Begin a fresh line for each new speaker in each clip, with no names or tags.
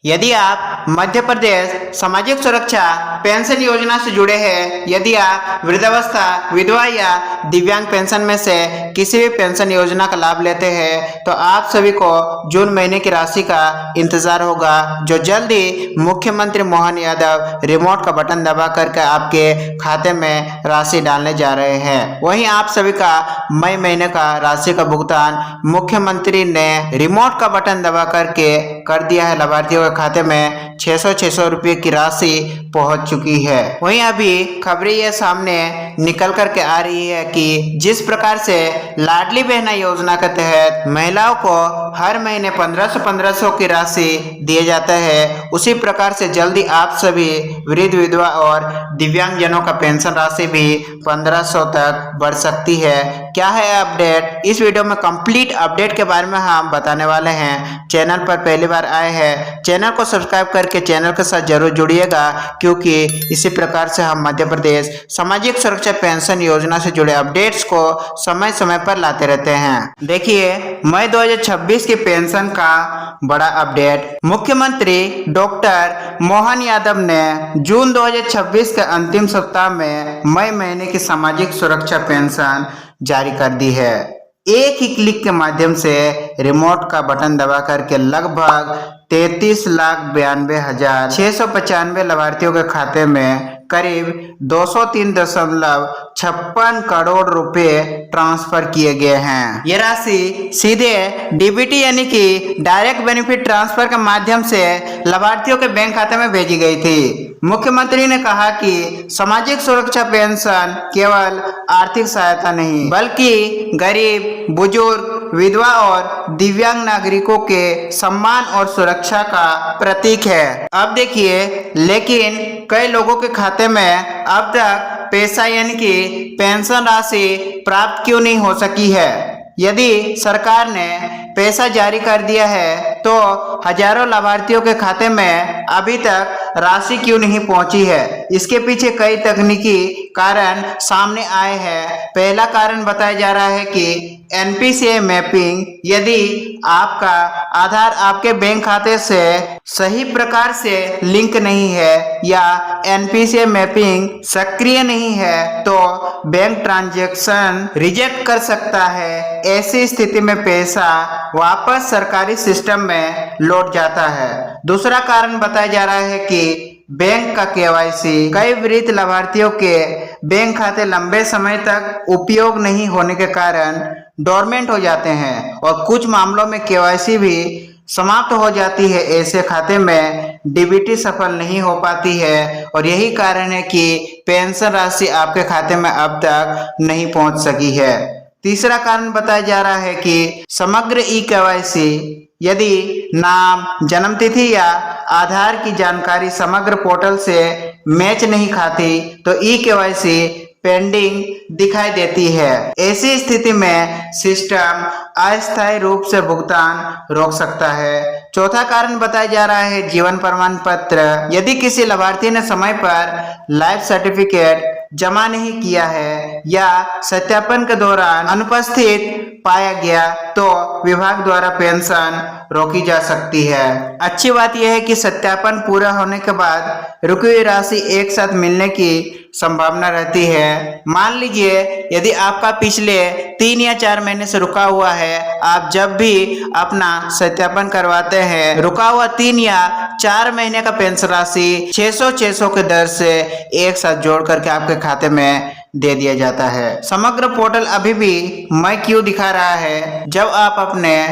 यदि आप मध्य प्रदेश सामाजिक सुरक्षा पेंशन योजना से जुड़े हैं, यदि आप वृद्धावस्था, विधवा या दिव्यांग पेंशन में से किसी भी पेंशन योजना का लाभ लेते हैं तो आप सभी को जून महीने की राशि का इंतजार होगा, जो जल्द ही मुख्यमंत्री मोहन यादव रिमोट का बटन दबा करके आपके खाते में राशि डालने जा रहे हैं। वहीं आप सभी का मई महीने का राशि का भुगतान मुख्यमंत्री ने रिमोट का बटन दबा करके कर दिया है। लाभार्थियों खाते में 600 रुपये की राशि पहुंच चुकी है। वहीं अभी खबरें ये सामने निकल करके आ रही है कि जिस प्रकार से लाडली बहना योजना के तहत महिलाओं को हर महीने 1500 की राशि दिए जाता है, उसी प्रकार से जल्दी आप सभी वृद्ध, विधवा और दिव्यांग जनों का पेंशन राशि भी 1500 तक बढ़ सकती है। क्या है अपडेट? इस वीडियो में कंप्लीट अपडेट के बारे में हम बताने वाले हैं। चैनल पर पहली बार आए हैं, चैनल को सब्सक्राइब करके चैनल के साथ जरूर जुड़िएगा, क्योंकि इसी प्रकार से हम मध्य प्रदेश सामाजिक सुरक्षा पेंशन योजना से जुड़े अपडेट्स को समय समय पर लाते रहते हैं। देखिए, मई 2026 की पेंशन का बड़ा अपडेट। मुख्यमंत्री डॉक्टर मोहन यादव ने जून 2026 के अंतिम सप्ताह में मई महीने की सामाजिक सुरक्षा पेंशन जारी कर दी है। एक ही क्लिक के माध्यम से रिमोट का बटन दबा करके लगभग 33,92,695 लाभार्थियों के खाते में करीब 203.56 करोड़ रुपए ट्रांसफर किए गए हैं। ये राशि सीधे डीबीटी यानी कि डायरेक्ट बेनिफिट ट्रांसफर के माध्यम से लाभार्थियों के बैंक खाते में भेजी गई थी। मुख्यमंत्री ने कहा कि सामाजिक सुरक्षा पेंशन केवल आर्थिक सहायता नहीं, बल्कि गरीब, बुजुर्ग, विधवा और दिव्यांग नागरिकों के सम्मान और सुरक्षा का प्रतीक है। अब देखिए, लेकिन कई लोगों के खाते में अब तक पैसा यानी कि पेंशन राशि प्राप्त क्यों नहीं हो सकी है? यदि सरकार ने पैसा जारी कर दिया है तो हजारों लाभार्थियों के खाते में अभी तक राशि क्यों नहीं पहुंची है? इसके पीछे कई तकनीकी कारण सामने आए हैं। पहला कारण बताया जा रहा है कि एनपीसीआई मैपिंग। यदि आपका आधार आपके बैंक खाते से सही प्रकार से लिंक नहीं है या एनपीसीआई मैपिंग सक्रिय नहीं है तो बैंक ट्रांजैक्शन रिजेक्ट कर सकता है। ऐसी स्थिति में पैसा वापस सरकारी सिस्टम में लौट जाता है। दूसरा कारण बताया जा रहा है कि बैंक का केवाईसी। कई वृद्ध लाभार्थियों के बैंक खाते लंबे समय तक उपयोग नहीं होने के कारण डोरमेंट हो जाते हैं और कुछ मामलों में केवाईसी भी समाप्त हो जाती है। ऐसे खाते में डीबीटी सफल नहीं हो पाती है और यही कारण है कि पेंशन राशि आपके खाते में अब तक नहीं पहुंच सकी है। तीसरा कारण बताया जा रहा है कि समग्र ई केवाईसी। यदि नाम, जन्मतिथि या आधार की जानकारी समग्र पोर्टल से मैच नहीं खाती तो ई केवाईसी पेंडिंग दिखाई देती है। ऐसी स्थिति में सिस्टम अस्थायी रूप से भुगतान रोक सकता है। चौथा कारण बताया जा रहा है जीवन प्रमाण पत्र। यदि किसी लाभार्थी ने समय पर लाइफ सर्टिफिकेट जमा नहीं किया है या सत्यापन के दौरान अनुपस्थित पाया गया तो विभाग द्वारा पेंशन रोकी जा सकती है। अच्छी बात यह है कि सत्यापन पूरा होने के बाद रुकी हुई राशि एक साथ मिलने की संभावना रहती है। मान लीजिए, यदि आपका पिछले 3 या 4 महीने से रुका हुआ है, आप जब भी अपना सत्यापन करवाते हैं, रुका हुआ 3 या 4 महीने का पेंशन राशि 600 के दर से एक साथ जोड़ करके आपके खाते में दे दिया जाता है। समग्र पोर्टल अभी भी मई क्यों दिखा रहा है? जब आप अपने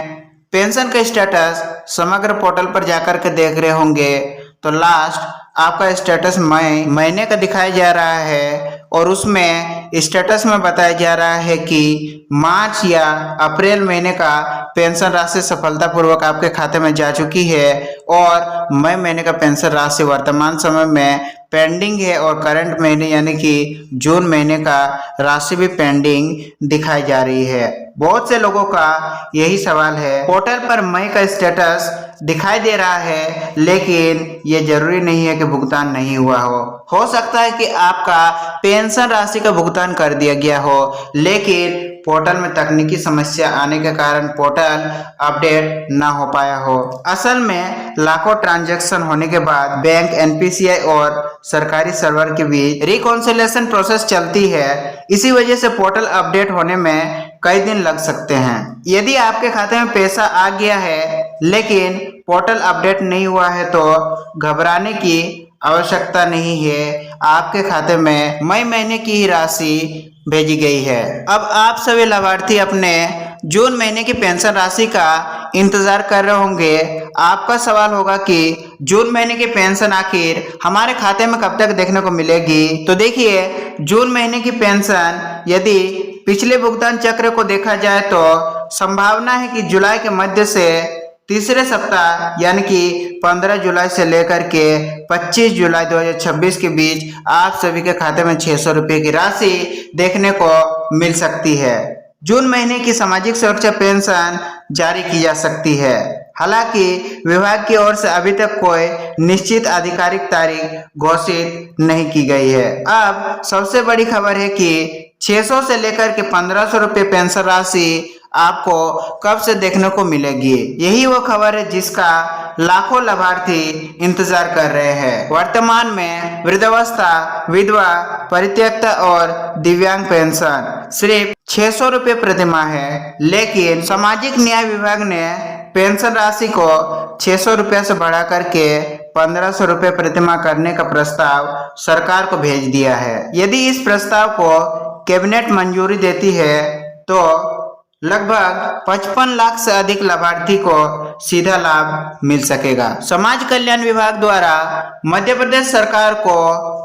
पेंशन का स्टेटस समग्र पोर्टल पर जाकर के देख रहे होंगे तो लास्ट आपका स्टेटस मई महीने का दिखाया जा रहा है और उसमें स्टेटस में बताया जा रहा है कि मार्च या अप्रैल महीने का पेंशन राशि सफलतापूर्वक आपके खाते में जा चुकी है और मई महीने का पेंशन राशि वर्तमान समय में पेंडिंग है और करंट महीने यानी कि जून महीने का राशि भी पेंडिंग दिखाई जा रही है। बहुत से लोगों का यही सवाल है। पोर्टल पर मई का स्टेटस दिखाई दे रहा है, लेकिन ये जरूरी नहीं है कि भुगतान नहीं हुआ हो सकता है कि आपका पेंशन राशि का भुगतान कर दिया गया हो, लेकिन पोर्टल में तकनीकी समस्या आने के कारण पोर्टल अपडेट न हो पाया हो। असल में लाखों ट्रांजैक्शन होने के बाद बैंक, एनपीसीआई और सरकारी सर्वर के बीच रिकॉन्सिलिएशन प्रोसेस चलती है। इसी वजह से पोर्टल अपडेट होने में कई दिन लग सकते हैं। यदि आपके खाते में पैसा आ गया है लेकिन पोर्टल अपडेट नहीं हुआ है तो घबराने की आवश्यकता नहीं है। आपके खाते में मई महीने की ही राशि भेजी गई है। अब आप सभी लाभार्थी अपने जून महीने की पेंशन राशि का इंतजार कर रहे होंगे। आपका सवाल होगा कि जून महीने की पेंशन आखिर हमारे खाते में कब तक देखने को मिलेगी। तो देखिए, जून महीने की पेंशन यदि पिछले भुगतान चक्र को देखा जाए तो संभावना है कि जुलाई के मध्य से तीसरे सप्ताह यानी कि 15 जुलाई से लेकर के 25 जुलाई 2026 के बीच आप सभी के खाते में 600 रुपये की राशि देखने को मिल सकती है। जून महीने की सामाजिक सुरक्षा पेंशन जारी की जा सकती है। हालांकि विभाग की ओर से अभी तक कोई निश्चित आधिकारिक तारीख घोषित नहीं की गई है। अब सबसे बड़ी खबर है कि 600 से लेकर के 1500 रुपये पेंशन राशि आपको कब से देखने को मिलेगी। यही वो खबर है जिसका लाखों लाभार्थी इंतजार कर रहे हैं। वर्तमान में वृद्धावस्था, विधवा, परित्यक्ता और दिव्यांग पेंशन सिर्फ 600 रुपये प्रति माह है, लेकिन सामाजिक न्याय विभाग ने पेंशन राशि को 600 रुपये से बढ़ा करके 1500 रुपये प्रति माह करने का प्रस्ताव सरकार को भेज दिया है। यदि इस प्रस्ताव को कैबिनेट मंजूरी देती है तो लगभग 55 लाख से अधिक लाभार्थी को सीधा लाभ मिल सकेगा। समाज कल्याण विभाग द्वारा मध्य प्रदेश सरकार को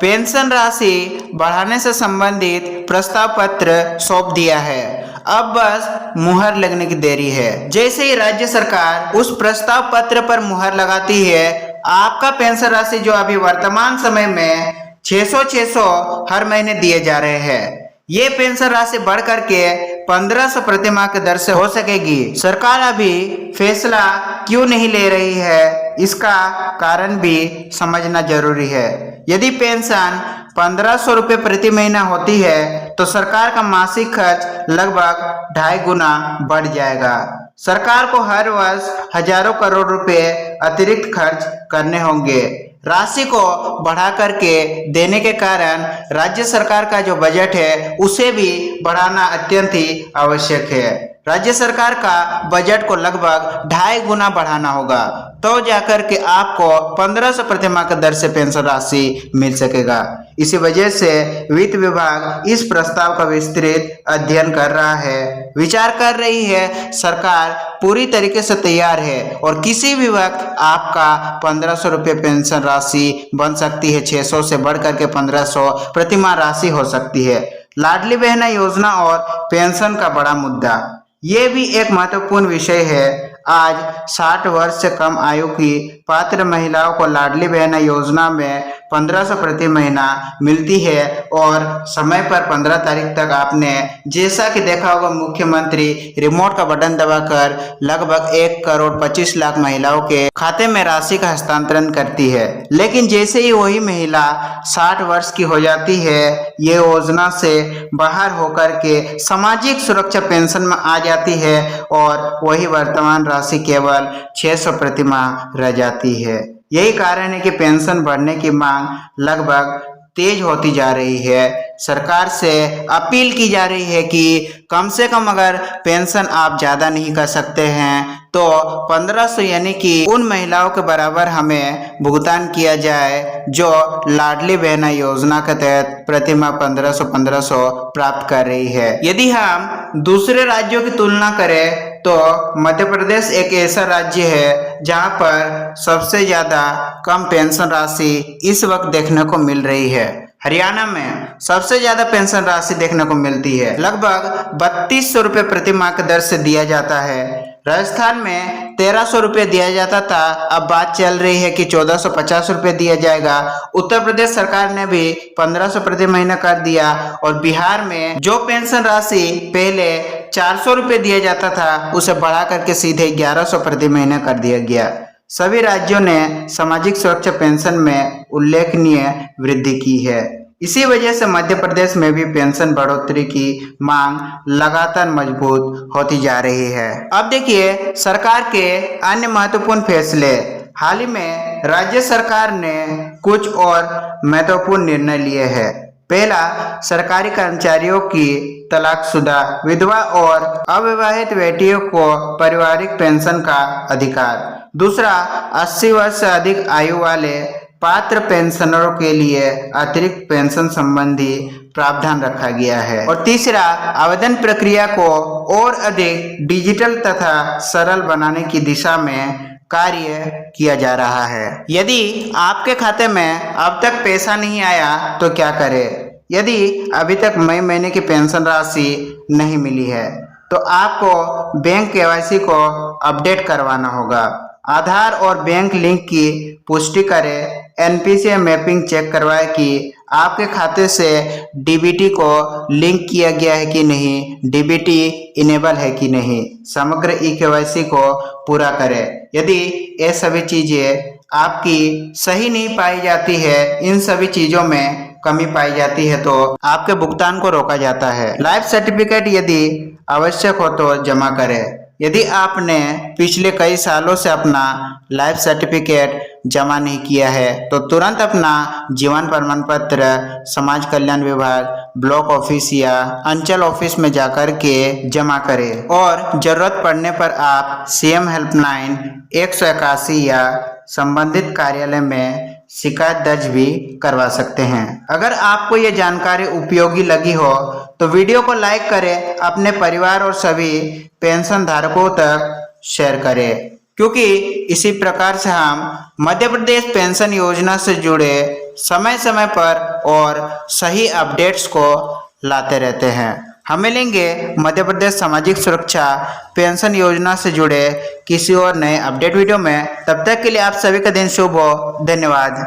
पेंशन राशि बढ़ाने से संबंधित प्रस्ताव पत्र सौंप दिया है। अब बस मुहर लगने की देरी है। जैसे ही राज्य सरकार उस प्रस्ताव पत्र पर मुहर लगाती है, आपका पेंशन राशि जो अभी वर्तमान समय में 600 हर महीने दिए जा रहे हैं, ये पेंशन राशि बढ़ करके 1500 प्रति माह के दर से हो सकेगी। सरकार अभी फैसला क्यों नहीं ले रही है, इसका कारण भी समझना जरूरी है। यदि पेंशन 1500 रुपये प्रति महीना होती है तो सरकार का मासिक खर्च लगभग 2.5 गुना बढ़ जाएगा। सरकार को हर वर्ष हजारों करोड़ रुपए अतिरिक्त खर्च करने होंगे। राशि को बढ़ा करके देने के कारण राज्य सरकार का जो बजट है उसे भी बढ़ाना अत्यंत ही आवश्यक है। राज्य सरकार का बजट को लगभग 2.5 गुना बढ़ाना होगा, तो जाकर के आपको 1500 प्रति माह के दर से पेंशन राशि मिल सकेगा। इसी वजह से वित्त विभाग इस प्रस्ताव का विस्तृत अध्ययन कर रहा है, विचार कर रही है। सरकार पूरी तरीके से तैयार है और किसी भी वक्त आपका 1500 रुपये पेंशन राशि बन सकती है। 600 से बढ़ करके 1500 प्रति माह राशि हो सकती है। लाडली बहना योजना और पेंशन का बड़ा मुद्दा, ये भी एक महत्वपूर्ण विषय है। आज 60 वर्ष से कम आयु की पात्र महिलाओं को लाडली बहना योजना में 1500 प्रति महीना मिलती है और समय पर 15 तारीख तक आपने जैसा कि देखा होगा, मुख्यमंत्री रिमोट का बटन दबाकर लगभग 1,25,00,000 महिलाओं के खाते में राशि का हस्तांतरण करती है। लेकिन जैसे ही वही महिला 60 वर्ष की हो जाती है, ये योजना से बाहर होकर के सामाजिक सुरक्षा पेंशन में आ जाती है और वही वर्तमान राशि केवल 600 प्रति माह रह जाती है। यही कारण है कि पेंशन बढ़ने की मांग लगभग तेज होती जा रही है। सरकार से अपील की जा रही है कि कम से कम अगर पेंशन आप ज़्यादा नहीं कर सकते हैं तो 1500 यानी कि उन महिलाओं के बराबर हमें भुगतान किया जाए जो लाडली बहना योजना के तहत प्रति माह 1500 प्राप्त कर रही है। यदि हम दूसरे राज्यों की तुलना करें तो मध्य प्रदेश एक ऐसा राज्य है जहां पर सबसे ज़्यादा कम पेंशन राशि इस वक्त देखने को मिल रही है। हरियाणा में सबसे ज्यादा पेंशन राशि देखने को मिलती है, लगभग 3200 रुपये प्रति माह की दर से दिया जाता है। राजस्थान में 1300 रुपये दिया जाता था, अब बात चल रही है कि 1450 रुपये दिया जाएगा। उत्तर प्रदेश सरकार ने भी 1500 प्रति महीना कर दिया और बिहार में जो पेंशन राशि पहले 400 रुपये दिया जाता था उसे बढ़ा करके सीधे 1100 प्रति महीना कर दिया गया। सभी राज्यों ने सामाजिक सुरक्षा पेंशन में उल्लेखनीय वृद्धि की है। इसी वजह से मध्य प्रदेश में भी पेंशन बढ़ोतरी की मांग लगातार मजबूत होती जा रही है। अब देखिए सरकार के अन्य महत्वपूर्ण फैसले। हाल ही में राज्य सरकार ने कुछ और महत्वपूर्ण निर्णय लिए हैं। पहला, सरकारी कर्मचारियों की तलाकशुदा, विधवा और अविवाहित बेटियों को पारिवारिक पेंशन का अधिकार। दूसरा, 80 वर्ष से अधिक आयु वाले पात्र पेंशनरों के लिए अतिरिक्त पेंशन संबंधी प्रावधान रखा गया है। और तीसरा, आवेदन प्रक्रिया को और अधिक डिजिटल तथा सरल बनाने की दिशा में कार्य किया जा रहा है। यदि आपके खाते में अब तक पैसा नहीं आया तो क्या करें? यदि अभी तक मई महीने की पेंशन राशि नहीं मिली है तो आपको बैंक केवाईसी को अपडेट करवाना होगा। आधार और बैंक लिंक की पुष्टि करें। एनपीसीआई मैपिंग चेक करवाएं कि आपके खाते से डीबीटी को लिंक किया गया है कि नहीं, डीबीटी इनेबल है कि नहीं। समग्र ई-केवाईसी को पूरा करें। यदि ये सभी चीजें आपकी सही नहीं पाई जाती है, इन सभी चीजों में कमी पाई जाती है, तो आपके भुगतान को रोका जाता है। लाइफ सर्टिफिकेट यदि आवश्यक हो तो जमा करें। यदि आपने पिछले कई सालों से अपना लाइफ सर्टिफिकेट जमा नहीं किया है तो तुरंत अपना जीवन प्रमाण पत्र समाज कल्याण विभाग, ब्लॉक ऑफिस या अंचल ऑफिस में जाकर के जमा करें। और जरूरत पड़ने पर आप सीएम हेल्पलाइन 181 या संबंधित कार्यालय में शिकायत दर्ज भी करवा सकते हैं। अगर आपको ये जानकारी उपयोगी लगी हो तो वीडियो को लाइक करें, अपने परिवार और सभी पेंशन धारकों तक शेयर करें, क्योंकि इसी प्रकार से हम मध्य प्रदेश पेंशन योजना से जुड़े समय समय पर और सही अपडेट्स को लाते रहते हैं। हम मिलेंगे मध्य प्रदेश सामाजिक सुरक्षा पेंशन योजना से जुड़े किसी और नए अपडेट वीडियो में। तब तक के लिए आप सभी का दिन शुभ हो। धन्यवाद।